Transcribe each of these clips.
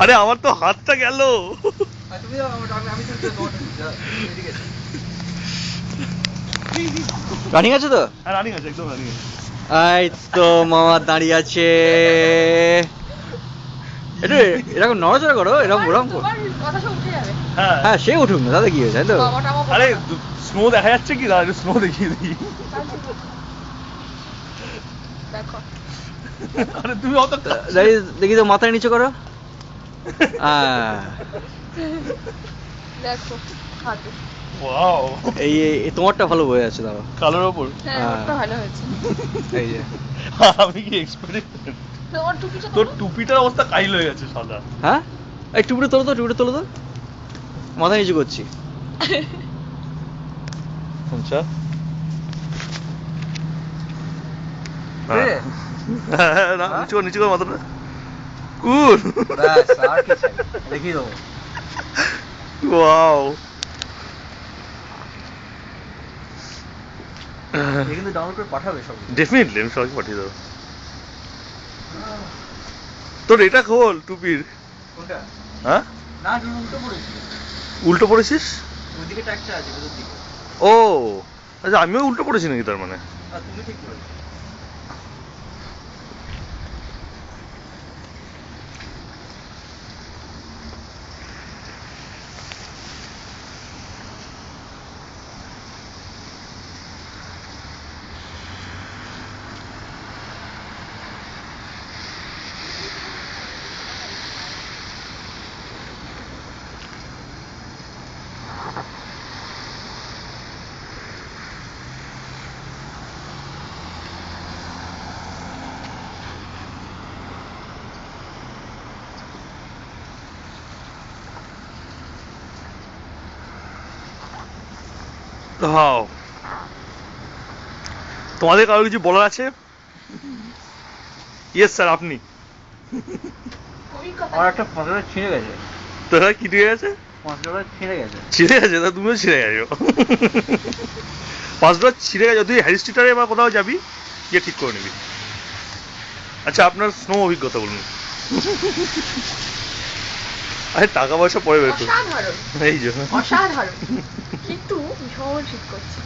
আরে আমার তো হাতটা গেল। রানিং আছে তো? হ্যাঁ রানিং আছে, একদম রানিং আছে। এই তো মামা দাঁড়িয়ে আছে। এটা এরকম নড়াচড়া করো, এরকম ওরকম করো। হ্যাঁ হ্যাঁ সে উঠুক না, তাতে কি হয়েছে, তাই তো? আরে স্নো দেখা যাচ্ছে কি, না স্নো দেখিয়ে দিই। আরে তুমি অত দেখি তো, মাথায় নিচে করো। দেখো হাতে ওয়াও, এই এই তোমারটা ভালো বয়ে আছে, দাঁড়াও। কালোর ওপর হ্যাঁ ওটা ভালো হয়েছে। এই যে আমি কি এক্সপেরিমেন্ট, তোমার টুপিটা তোর টুপিটার অবস্থা কাইল হয়ে গেছে সাদা। হ্যাঁ, এই টুপিটা তোলো তো, টুপিটা তোলো তো, মাথা নিচু করছি। আচ্ছা না, নিচু কর, নিচু কর মাথাটা। কুল, ব্যাস, আর কি চাই, দেখিয়ে দেবো। ওয়াও। কিন্তু ডাউনলোড করে পাঠাবে সব। ডেফিনেটলি আমি সবাইকে পাঠিয়ে দেবো। তোর এটা খোল টুপির। কোনটা? হ্যাঁ না, উল্টো পড়েছি। উল্টো পড়েছিস? ওইদিকে ট্যাক্সটা আছে, ওদের দিকে। ও আচ্ছা, আমিও উল্টো পড়েছি নাকি তার মানে? আর তুমি ঠিক করেছো। হাও, তোমাদের কারো কিছু বলার আছে? ইয়েস স্যার, আপনি। আমার একটা পাঁচটা ছিঁড়ে গেছে। তোরা কি দিয়ে গেছে? পাঁচটা ছিঁড়ে গেছে। ছিঁড়ে গেছে? তা তুমিও ছিঁড়ে গেছো। 5 ডলার ছিঁড়ে গেছে, তুই হ্যারি স্ট্রিটারে বা কোথাও যাবি, গিয়ে ঠিক করে নিবি। আচ্ছা আপনার স্নো অভিজ্ঞতা বলুন। আরে টাকা পয়সা পরে বের করুন। অসাধারণ এই জন্য অসাধারণ, কিন্তু ভীষণ শীত করছে।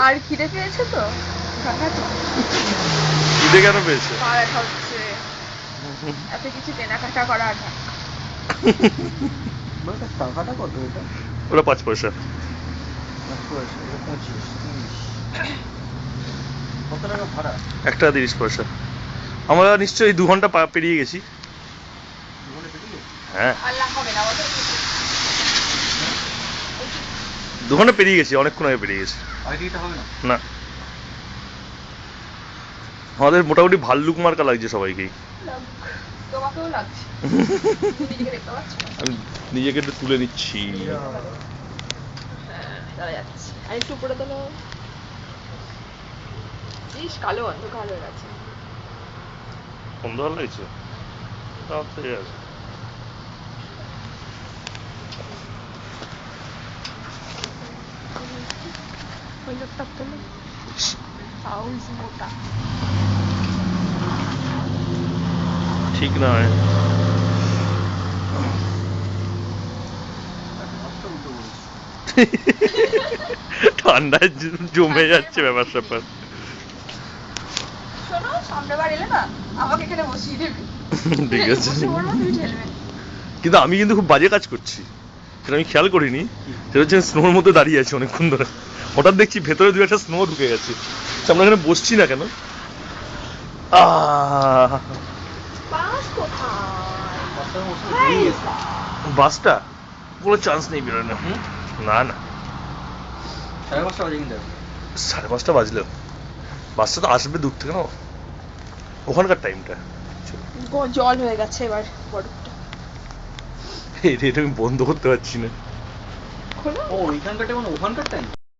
আর খিদে পেয়েছে তো, খিদে কেন পেয়েছে? পা ব্যথা হচ্ছে, এত কিছু কেনাকাটা করা আর টাকাটা কত এটা? ওরা 5 পয়সা। 25, 30। কত টাকা ভাড়া? 1 টাকা 30 পয়সা। আমরা নিশ্চয়ই 2 ঘন্টা পেরিয়ে গেছি। হ্যাঁ আল্লাহ হবে না বলো। 2 ঘন্টা পেরিয়ে গেছি, অনেকক্ষণ আগে পেরিয়ে গেছি। আইডিটা হবে না? না, আমাদের মোটামুটি ভাল্লুক মার্কা লাগছে সবাইকেই। তোমাকেও লাগছে, নিজেকে দেখতে পাচ্ছ না? আমি নিজেকে একটু তুলে নিচ্ছি। দাঁড়া যাচ্ছে, আর একটু উপরে তোলো। ইস, কালো অন্ধকার হয়ে গেছে। অন্ধকার লাগছে? তাও তো ঠিক আছে। ওই লোকটা তোলো, সাউন্ড মোটা। ঠিক নয়। ঠান্ডায় জমে যাচ্ছে ব্যাপার স্যাপার। শোনো, সামনে বার এলে না আমাকে এখানে বসিয়ে দেবে। ঠিক আছে, বসে পড়বো, তুমি ঠেলবে। কিন্তু আমি কিন্তু খুব বাজে কাজ করছি, সেটা আমি খেয়াল করিনি। সেটা হচ্ছে স্নোর মধ্যে দাঁড়িয়ে আছি অনেকক্ষণ ধরে, হঠাৎ দেখছি ভেতরে 2-1টা স্নো ঢুকে গেছে। আমরা এখানে বসছি না কেন? বাস কোথায়? বাসটা কোনো চান্স নেই বেরোনো। না না, 5:30 বাজে কিন্তু। 5:30 বাজলেও বাসটা তো আসবে দূর থেকে না, ওখানকার টাইমটা। জল হয়ে গেছে এবার বরফটা। এটা আমি বন্ধ করতে পারছি না। খোলো। ও, ওইখানকার টাইম ওখানকার টাইম।